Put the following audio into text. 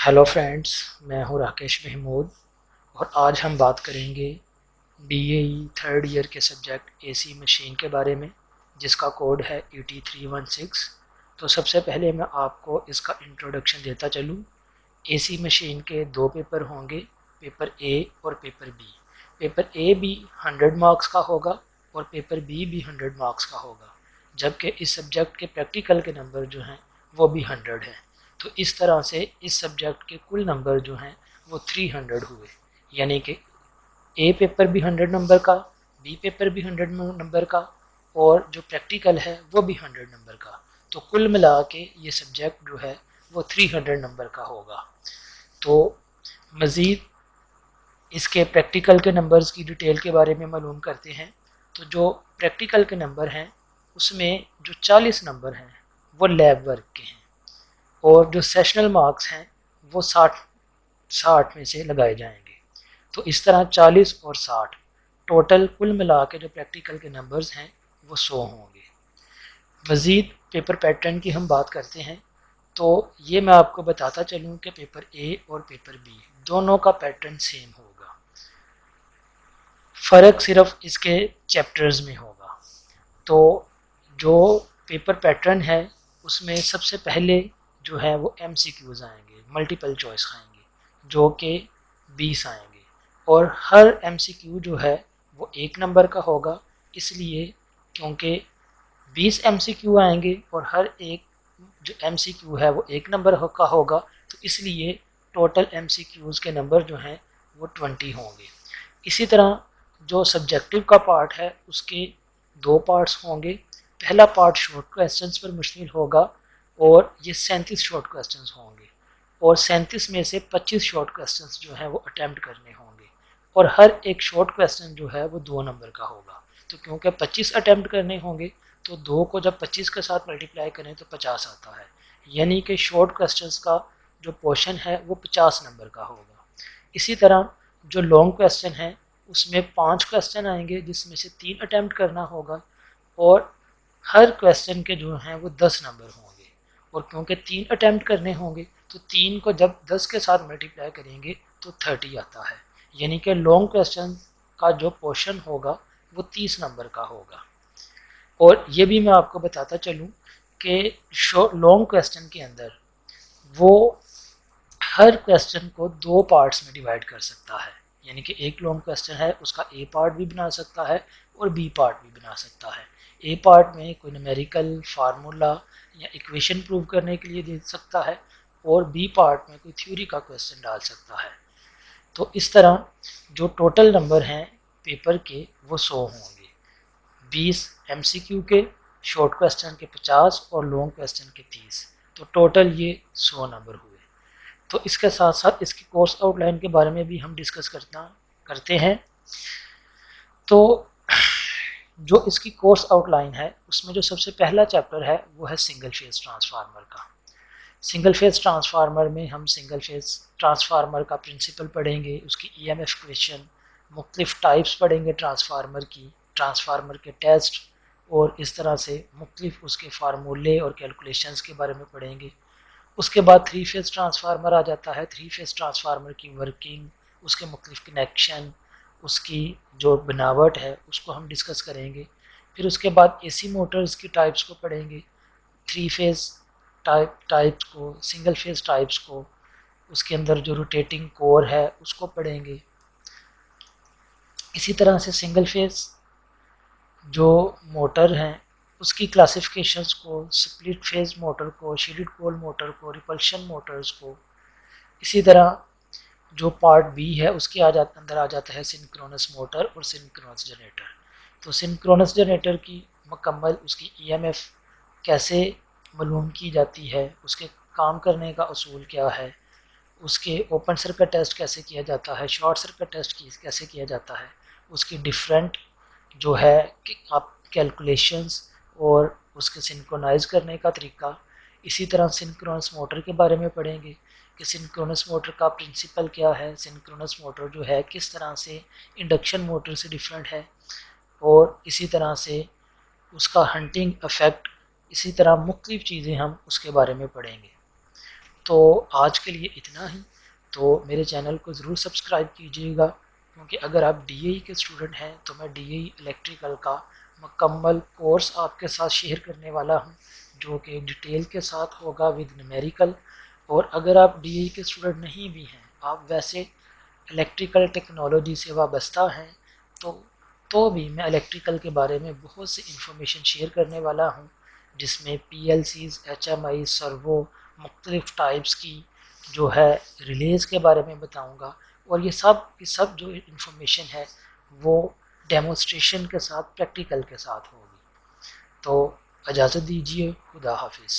Hello friends, मैं हूं राकेश महमूद और आज हम बात करेंगे बीएई थर्ड ईयर के सब्जेक्ट एसी मशीन के बारे में, जिसका कोड है ET316। तो सबसे पहले मैं आपको इसका इंट्रोडक्शन देता चलूं। एसी मशीन के दो पेपर होंगे, पेपर ए और पेपर बी। पेपर ए भी 100 मार्क्स का होगा और पेपर बी भी 100 मार्क्स का होगा, जबकि इस सब्जेक्ट के प्रैक्टिकल के नंबर जो हैं वो भी 100 हैं। तो इस तरह से इस सब्जेक्ट के कुल नंबर जो हैं वो 300 हुए, यानी कि ए पेपर भी 100 नंबर का, बी पेपर भी 100 नंबर का और जो प्रैक्टिकल है वो भी 100 नंबर का। तो कुल मिला के ये सब्जेक्ट जो है वो 300 नंबर का होगा। तो मज़ीद इसके प्रैक्टिकल के नंबर्स की डिटेल के बारे में मालूम करते हैं। तो जो प्रैक्टिकल के नंबर हैं उसमें जो 40 नंबर हैं वो लैब वर्क के हैं और जो सेशनल मार्क्स हैं वो 60 में से लगाए जाएंगे। तो इस तरह 40 और 60 टोटल कुल मिला के जो प्रैक्टिकल के नंबर्स हैं वो 100 होंगे। मज़ीद पेपर पैटर्न की हम बात करते हैं तो ये मैं आपको बताता चलूँ कि पेपर ए और पेपर बी दोनों का पैटर्न सेम होगा, फ़र्क सिर्फ इसके चैप्टर्स में होगा। तो जो पेपर पैटर्न है उसमें सबसे पहले जो है वो MCQs आएंगे, मल्टीपल चॉइस आएंगे, जो कि 20 आएंगे और हर MCQ जो है वो 1 नंबर का होगा, इसलिए क्योंकि 20 MCQ आएंगे और हर एक जो MCQ है वो 1 नंबर का होगा, तो इसलिए टोटल MCQs के नंबर जो हैं वो 20 होंगे। इसी तरह जो सब्जेक्टिव का पार्ट है उसके दो पार्ट्स होंगे। पहला पार्ट शॉर्ट क्वेश्चंस पर मुश्तमिल होगा और ये 37 शॉर्ट क्वेश्चंस होंगे और 37 में से 25 शॉर्ट क्वेश्चंस जो हैं वो अटैम्प्ट करने होंगे और हर एक शॉर्ट क्वेश्चन जो है वो 2 नंबर का होगा। तो क्योंकि 25 अटैम्प्ट करने होंगे तो 2 को जब 25 के साथ मल्टीप्लाई करें तो 50 आता है, यानी कि शॉर्ट क्वेश्चंस का जो पोर्शन है वो 50 नंबर का होगा। इसी तरह जो लॉन्ग क्वेश्चन है उसमें 5 क्वेश्चन आएंगे जिसमें से 3 अटैम्प्ट करना होगा और हर क्वेश्चन के जो हैं वो 10 नंबर होंगे और क्योंकि 3 अटैम्प्ट करने होंगे तो 3 को जब 10 के साथ मल्टीप्लाई करेंगे तो 30 आता है, यानी कि लॉन्ग क्वेश्चन का जो पोर्शन होगा वो 30 नंबर का होगा। और ये भी मैं आपको बताता चलूँ कि लॉन्ग क्वेश्चन के अंदर वो हर क्वेश्चन को 2 पार्ट्स में डिवाइड कर सकता है, यानी कि एक लॉन्ग क्वेश्चन है उसका ए पार्ट भी बना सकता है और बी पार्ट भी बना सकता है। ए पार्ट में कोई न्यूमेरिकल फार्मूला या इक्वेशन प्रूव करने के लिए दे सकता है और बी पार्ट में कोई थ्योरी का क्वेश्चन डाल सकता है। तो इस तरह जो टोटल नंबर हैं पेपर के वो 100 होंगे, 20 MCQ के, शॉर्ट क्वेश्चन के 50 और लॉन्ग क्वेश्चन के 30। तो टोटल ये 100 नंबर हुए। तो इसके साथ साथ इसकी कोर्स आउटलाइन के बारे में भी हम डिस्कस करते हैं। तो जो इसकी कोर्स आउटलाइन है उसमें जो सबसे पहला चैप्टर है वो है सिंगल फेज ट्रांसफार्मर का। सिंगल फेज ट्रांसफार्मर में हम सिंगल फेज ट्रांसफार्मर का प्रिंसिपल पढ़ेंगे, उसकी EMF इक्वेशन, मुख्तलिफ टाइप्स पढ़ेंगे ट्रांसफार्मर की, ट्रांसफार्मर के टेस्ट और इस तरह से मुख्तलिफ उसके फार्मूले और कैलकुलेशंस के बारे में पढ़ेंगे। उसके बाद 3 फेज ट्रांसफार्मर आ जाता है। 3 फेज ट्रांसफार्मर की वर्किंग, उसके मुख्तलिफ कनेक्शन, उसकी जो बनावट है उसको हम डिस्कस करेंगे। फिर उसके बाद AC मोटर्स की टाइप्स को पढ़ेंगे, 3 फेज टाइप्स को, सिंगल फेज टाइप्स को, उसके अंदर जो रोटेटिंग कोर है उसको पढ़ेंगे। इसी तरह से सिंगल फेज जो मोटर हैं उसकी क्लासिफिकेशंस को, स्प्लिट फेज मोटर को, शील्डेड पोल मोटर को, रिपल्शन मोटर्स को। इसी तरह जो पार्ट बी है उसके अंदर आ जाता है सिंक्रोनस मोटर और सिंक्रोनस जनरेटर। तो सिंक्रोनस जनरेटर की मुकम्मल उसकी EMF कैसे मालूम की जाती है, उसके काम करने का असूल क्या है, उसके ओपन सर्किट टेस्ट कैसे किया जाता है, शॉर्ट सर्किट टेस्ट कैसे किया जाता है, उसकी डिफरेंट जो है कि आप कैलकुलेशंस और उसके सिंक्रोनाइज करने का तरीका। इसी तरह सिंक्रोनस मोटर के बारे में पढ़ेंगे कि सिंक्रोनस मोटर का प्रिंसिपल क्या है, सिंक्रोनस मोटर जो है किस तरह से इंडक्शन मोटर से डिफरेंट है और इसी तरह से उसका हंटिंग इफ़ेक्ट, इसी तरह मुख्तलिफ चीज़ें हम उसके बारे में पढ़ेंगे। तो आज के लिए इतना ही। तो मेरे चैनल को ज़रूर सब्सक्राइब कीजिएगा, क्योंकि अगर आप डीएई के स्टूडेंट हैं तो मैं डीएई इलेक्ट्रिकल का मुकम्मल कोर्स आपके साथ शेयर करने वाला हूं, जो कि डिटेल के साथ होगा विद न्यूमेरिकल। और अगर आप डीएई के स्टूडेंट नहीं भी हैं, आप वैसे इलेक्ट्रिकल टेक्नोलॉजी से वाबस्ता हैं, तो भी मैं इलेक्ट्रिकल के बारे में बहुत सी इंफॉर्मेशन शेयर करने वाला हूँ, जिसमें पीएलसीज़, एचएमआई, सर्वो, मुख्तलिफ़ टाइप्स की जो है रिलेज़ के बारे में बताऊँगा। और ये सब की सब जो इंफॉर्मेशन है वो डेमोस्ट्रेशन के साथ, प्रैक्टिकल के साथ होगी। तो इजाज़त दीजिए, खुदा हाफिज़।